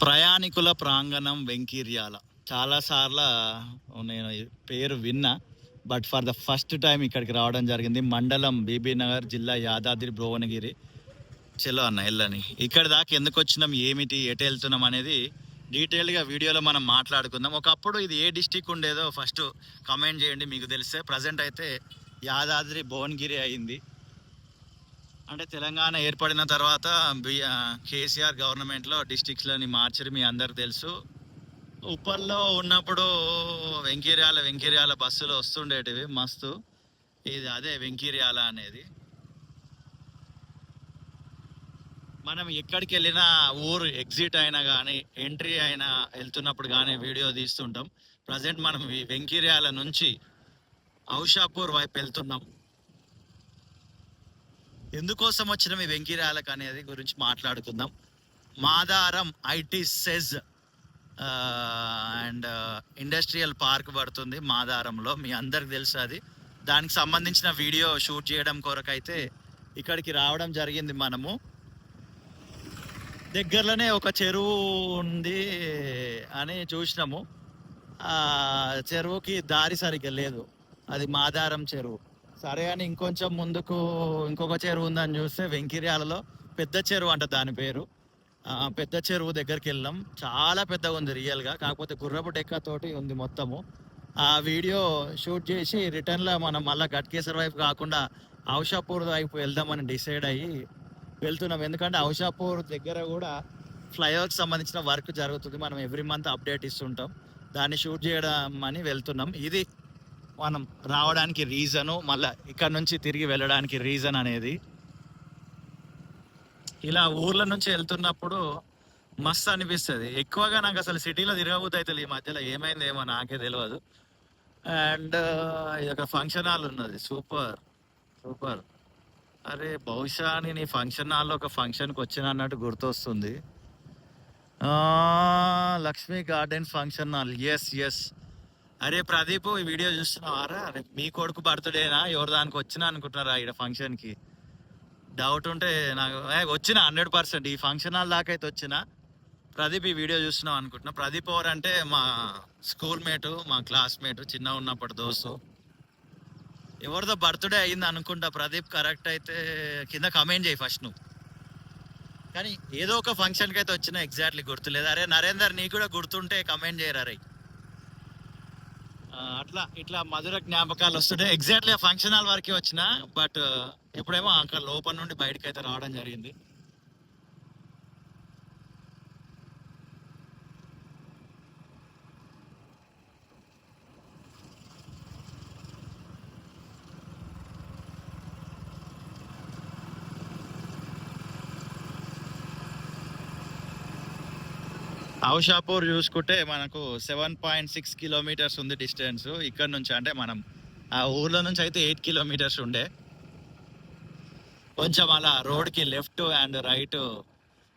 ప్రయాణికుల ప్రాంగణం వెంకీర్యాల. చాలాసార్లు నేను ఈ పేరు విన్నా, but for the first time ఇక్కడికి రావడం జరిగింది. మండలం బీబీనగర్, జిల్లా యాదాద్రి భువనగిరి. చలో అన్న వెళ్ళని. ఇక్కడ దాకా ఎందుకు వచ్చినాం, ఏమిటి, ఎటు వెళ్తున్నాం అనేది డీటెయిల్గా వీడియోలో మనం మాట్లాడుకుందాం. ఒకప్పుడు ఇది ఏ డిస్టిక్ ఉండేదో ఫస్ట్ కమెంట్ చేయండి మీకు తెలిస్తే. ప్రజెంట్ అయితే యాదాద్రి భువనగిరి అయింది. అంటే తెలంగాణ ఏర్పడిన తర్వాత కేసీఆర్ గవర్నమెంట్లో డిస్టిక్స్లని మార్చరు, మీ అందరికి తెలుసు. ఉప్పల్లో ఉన్నప్పుడు వెంకీర్యాల బస్సులు వస్తుండేటివి మస్తు. ఇది అదే వెంకీర్యాల అనేది. మనం ఎక్కడికి వెళ్ళినా ఊరు ఎగ్జిట్ అయినా కానీ ఎంట్రీ అయినా వెళ్తున్నప్పుడు కానీ వీడియో తీస్తుంటాం. ప్రజెంట్ మనం ఈ వెంకీర్యాల నుంచి ఔషాపూర్ వైపు వెళ్తున్నాం. ఎందుకోసం వచ్చిన ఈ వెంకీర్యాలకు అనేది గురించి మాట్లాడుకుందాం. Madaram IT SEZ and industrial park పడుతుంది మాదారంలో, మీ అందరికి తెలుసు అది. దానికి సంబంధించిన వీడియో షూట్ చేయడం కొరకైతే ఇక్కడికి రావడం జరిగింది. మనము దగ్గరలోనే ఒక చెరువు ఉంది అని చూసినాము. ఆ చెరువుకి దారి సరిగ్గా లేదు, అది మాదారం చెరువు. సరే అని ఇంకొంచెం ముందుకు ఇంకొక చెరువు ఉందని చూస్తే వెంకీర్యాలలో పెద్ద చెరువు అంట దాని పేరు. పెద్ద చెరువు దగ్గరికి వెళ్ళాం. చాలా పెద్దగా ఉంది రియల్గా, కాకపోతే గుర్రపు డెక్కతోటి ఉంది మొత్తము. ఆ వీడియో షూట్ చేసి రిటర్న్లో మనం మళ్ళీ గట్కేసర్ వైపు కాకుండా ఔషాపూర్ వైపు వెళ్దామని డిసైడ్ అయ్యి వెళ్తున్నాం. ఎందుకంటే ఔషాపూర్ దగ్గర కూడా ఫ్లైఓవర్కి సంబంధించిన వర్క్ జరుగుతుంది. మనం ఎవ్రీ మంత్ అప్డేట్ ఇస్తుంటాం, దాన్ని షూట్ చేయడం అని వెళ్తున్నాం. ఇది మనం రావడానికి రీజను, మళ్ళీ ఇక్కడ నుంచి తిరిగి వెళ్ళడానికి రీజన్ అనేది. ఇలా ఊర్ల నుంచి వెళ్తున్నప్పుడు మస్తు అనిపిస్తుంది. ఎక్కువగా నాకు అసలు సిటీలో తిరగబోతు అవుతుంది ఈ మధ్యలో, ఏమైందేమో నాకే తెలియదు. అండ్ ఇది ఒక ఫంక్షన్ హాల్ ఉన్నది, సూపర్ సూపర్. అరే బహుశా నేను ఈ ఫంక్షన్ హాల్లో ఒక ఫంక్షన్కి వచ్చిన అన్నట్టు గుర్తొస్తుంది. Lakshmi garden function hall, yes yes. అరే ప్రదీప్, ఈ వీడియో చూస్తున్నావారా? అరే మీ కొడుకు బర్త్డేనా ఎవరు దానికి వచ్చినా అనుకుంటున్నారా ఇక్కడ ఫంక్షన్కి? డౌట్ ఉంటే నాకు వచ్చిన 100% ఈ ఫంక్షన్ హాల్ దాకా అయితే వచ్చిన. ప్రదీప్ ఈ వీడియో చూస్తున్నావు అనుకుంటున్నా. ప్రదీప్ ఎవరు అంటే మా స్కూల్ మేటు, మా క్లాస్మేటు, చిన్న ఉన్నప్పుడు దోస్తు. ఎవరిదో బర్త్డే అయింది అనుకుంటా. ప్రదీప్ కరెక్ట్ అయితే కింద కమెంట్ చేయి ఫస్ట్ నువ్వు. కానీ ఏదో ఒక ఫంక్షన్కి అయితే వచ్చినా, ఎగ్జాక్ట్లీ గుర్తులేదు. అరే నరేందర్, నీకు కూడా గుర్తుంటే కమెంట్ చేయరా రే. అట్లా ఇట్లా మధుర జ్ఞాపకాలు వస్తుంటే ఎగ్జాక్ట్లీ ఆ ఫంక్షన్ హాల్ వరకే వచ్చిన. బట్ ఎప్పుడేమో అక్కడ లోపల నుండి బయటకు అయితే రావడం జరిగింది. ఔషాపూర్ చూసుకుంటే మనకు 7.6 కిలోమీటర్స్ ఉంది డిస్టెన్స్ ఇక్కడ నుంచి. అంటే మనం ఆ ఊర్లో నుంచి అయితే 8 కిలోమీటర్స్ ఉండే. కొంచెం అలా రోడ్కి లెఫ్ట్ అండ్ రైట్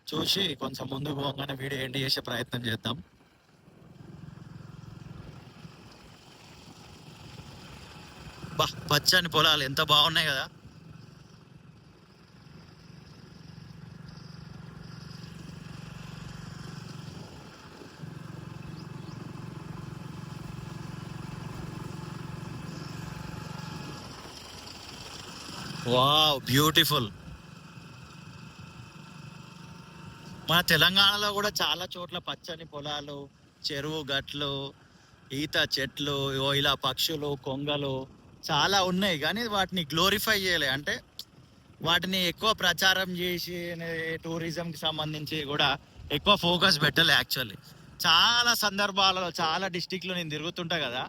చూసి కొంచెం ముందుకు పోగానే వీడియో ఎండ్ చేసే ప్రయత్నం చేద్దాం. బా పచ్చని పొలాలు ఎంత బాగున్నాయి కదా. Wow beautiful. మన తెలంగాణలో కూడా చాలా చోట్ల పచ్చని పొలాలు, చెరువు గట్లు, ఈత చెట్లు, ఇలా పక్షులు, కొంగలు చాలా ఉన్నాయి. కానీ వాటిని గ్లోరిఫై చేయలే, అంటే వాటిని ఎక్కువ ప్రచారం చేసి టూరిజంకి సంబంధించి కూడా ఎక్కువ ఫోకస్ పెట్టలే. యాక్చువల్లీ చాలా సందర్భాలలో చాలా డిస్టిక్లో నేను తిరుగుతుంటా కదా,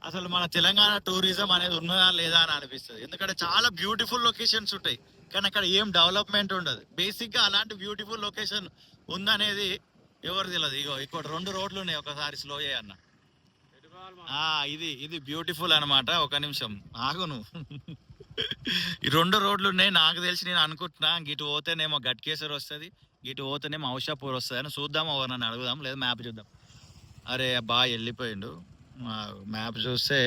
అసలు మన తెలంగాణ టూరిజం అనేది ఉన్నదా లేదా అని అనిపిస్తుంది. ఎందుకంటే చాలా బ్యూటిఫుల్ లొకేషన్స్ ఉంటాయి, కానీ అక్కడ ఏం డెవలప్మెంట్ ఉండదు. బేసిక్గా అలాంటి బ్యూటిఫుల్ లొకేషన్ ఉందనేది ఎవరు తెలియదు. ఇగో ఇక్కడ 2 రోడ్లు ఉన్నాయి, ఒకసారి స్లో చేయన్న. ఇది ఇది బ్యూటిఫుల్ అనమాట. ఒక నిమిషం ఆగును. ఈ 2 రోడ్లు ఉన్నాయి. నాకు తెలిసి నేను అనుకుంటున్నా ఇటు పోతేనేమో గట్కేసర్ వస్తుంది, ఇటు పోతేనేమో ఔషాపూర్ వస్తుంది అని. చూద్దాం, ఎవరన్నా అడుగుదాం, లేదా మ్యాప్ చూద్దాం. అరే బాగా వెళ్ళిపోయిండు. మ్యాప్ చూస్తే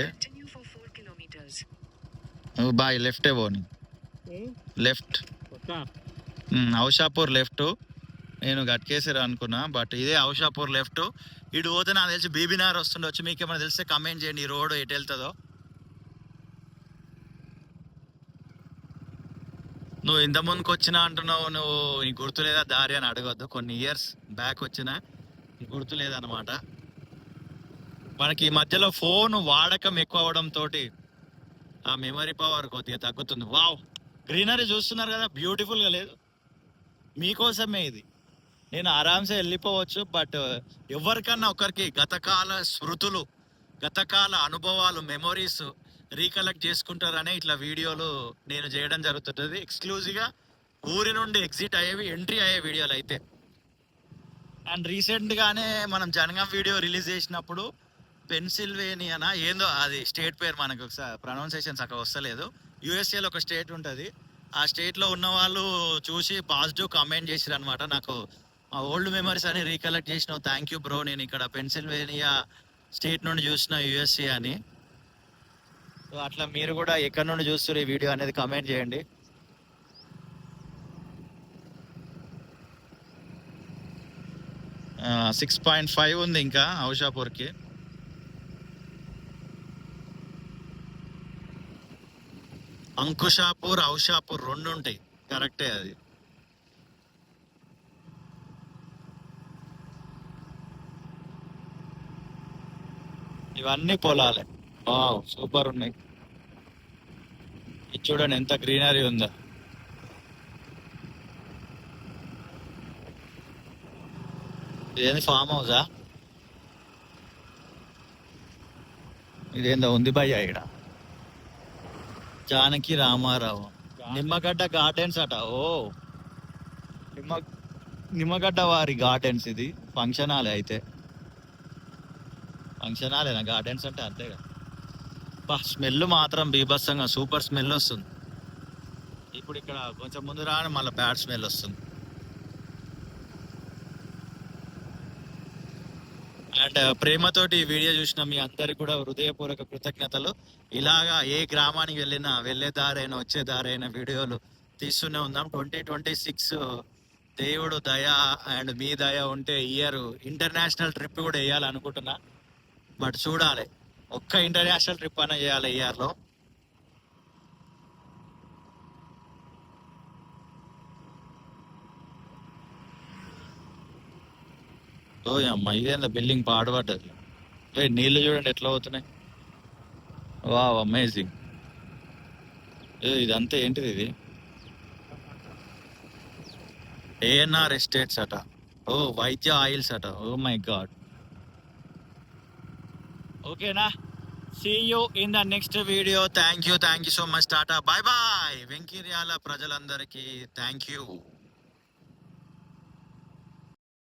బాయ్ లెఫ్టే పోని, లెఫ్ట్ ఔషాపూర్ లెఫ్ట్, నేను గట్కేసారు అనుకున్నా, బట్ ఇదే ఔషాపూర్ లెఫ్ట్. ఇటు పోతే నాకు తెలిసి బీబీనగర్ వస్తుండొచ్చు. మీకు ఏమైనా తెలిస్తే కమెంట్ చేయండి ఈ రోడ్ ఎటు వెళ్తుందో. నువ్వు ఇంత ముందుకు వచ్చినా అంటున్నావు, నువ్వు నీకు గుర్తులేదా దారి అని అడగొద్దు. కొన్ని ఇయర్స్ బ్యాక్ వచ్చినా గుర్తులేదన్నమాట. మనకి ఈ మధ్యలో ఫోన్ వాడకం ఎక్కువ అవడం తోటి ఆ మెమరీ పవర్ కొద్దిగా తగ్గుతుంది. వావ్, గ్రీనరీ చూస్తున్నారు కదా, బ్యూటిఫుల్ గా లేదు? మీకోసమే ఇది. నేను ఆరామ్సే వెళ్ళిపోవచ్చు, బట్ ఎవరికన్నా ఒకరికి గతకాల స్మృతులు, గతకాల అనుభవాలు, మెమొరీస్ రీకలెక్ట్ చేసుకుంటారనే ఇట్లా వీడియోలు నేను చేయడం జరుగుతుంటుంది. ఎక్స్క్లూజివ్గా ఊరి నుండి ఎగ్జిట్ అయ్యేవి, ఎంట్రీ అయ్యే వీడియోలు అయితే. అండ్ రీసెంట్గానే మనం జనగం వీడియో రిలీజ్ చేసినప్పుడు పెన్సిల్వేనియానా ఏందో అది స్టేట్ పేరు, మనకు ప్రొనౌన్సియేషన్ అక్కడ వస్తలేదు. యూఎస్ఏలో ఒక స్టేట్ ఉంటుంది. ఆ స్టేట్లో ఉన్న వాళ్ళు చూసి పాజిటివ్ కామెంట్ చేసిరు అనమాట. నాకు ఆ ఓల్డ్ మెమరీస్ అని రీకలెక్ట్ చేసినావు, థ్యాంక్ యూ బ్రో, నేను ఇక్కడ పెన్సిల్వేనియా స్టేట్ నుండి చూసిన యూఎస్ఏ అని. సో అట్లా మీరు కూడా ఎక్కడి నుండి చూస్తారు ఈ వీడియో అనేది కామెంట్ చేయండి. 6.5 ఉంది ఇంకా ఔషాపూర్కి. అంకుషాపూర్, ఔషాపూర్ రెండు ఉంటాయి, కరెక్టే అది. ఇవన్నీ పొలాలే. వావ్, సూపర్ ఉన్నాయి. ఇది చూడండి ఎంత గ్రీనరీ ఉందో. ఇదేంది ఫామ్ హౌసా? ఇదేందో ఉంది భయ్యా ఇక్కడ, జానకి రామారావు నిమ్మగడ్డ గార్డెన్స్ అట. ఓ, నిమ్మ నిమ్మగడ్డ వారి గార్డెన్స్. ఇది ఫంక్షన్ హాలే అయితే. ఫంక్షన్ హాలేనా గార్డెన్స్ అంటే? అంతేగా. బా, స్మెల్ మాత్రం బీభత్సంగా సూపర్ స్మెల్ వస్తుంది. ఇప్పుడు ఇక్కడ కొంచెం ముందు రాని మళ్ళీ బ్యాడ్ స్మెల్ వస్తుంది. అండ్ ప్రేమతోటి ఈ వీడియో చూసిన మీ అందరికి కూడా హృదయపూర్వక కృతజ్ఞతలు. ఇలాగా ఏ గ్రామానికి వెళ్ళినా, వెళ్ళే దారైనా వచ్చే దారైనా వీడియోలు తీస్తూనే ఉందాం. 2026 దేవుడు దయ అండ్ మీ దయ ఉంటే ఇయర్ ఇంటర్నేషనల్ ట్రిప్ కూడా వేయాలనుకుంటున్నా. బట్ చూడాలి, ఒక్క ఇంటర్నేషనల్ ట్రిప్ అయినా చేయాలి ఇయర్ లో. ఓ అమ్మ, ఇదేందా బిల్డింగ్ పాడుపడ్డది. నీళ్లు చూడండి ఎట్లా అవుతున్నాయి. Wow, amazing. ఇదంతా ఏంటిది ఇది? ఏఎన్ఆర్ ఎస్టేట్స్ అట. ఓ, వైద్య ఆయిల్స్ అట. Oh my god. ఓకేనా, see you in the next video. Thank you so much. Tata, bye bye. వెంకీర్యాల ప్రజలందరికీ థ్యాంక్ యూ.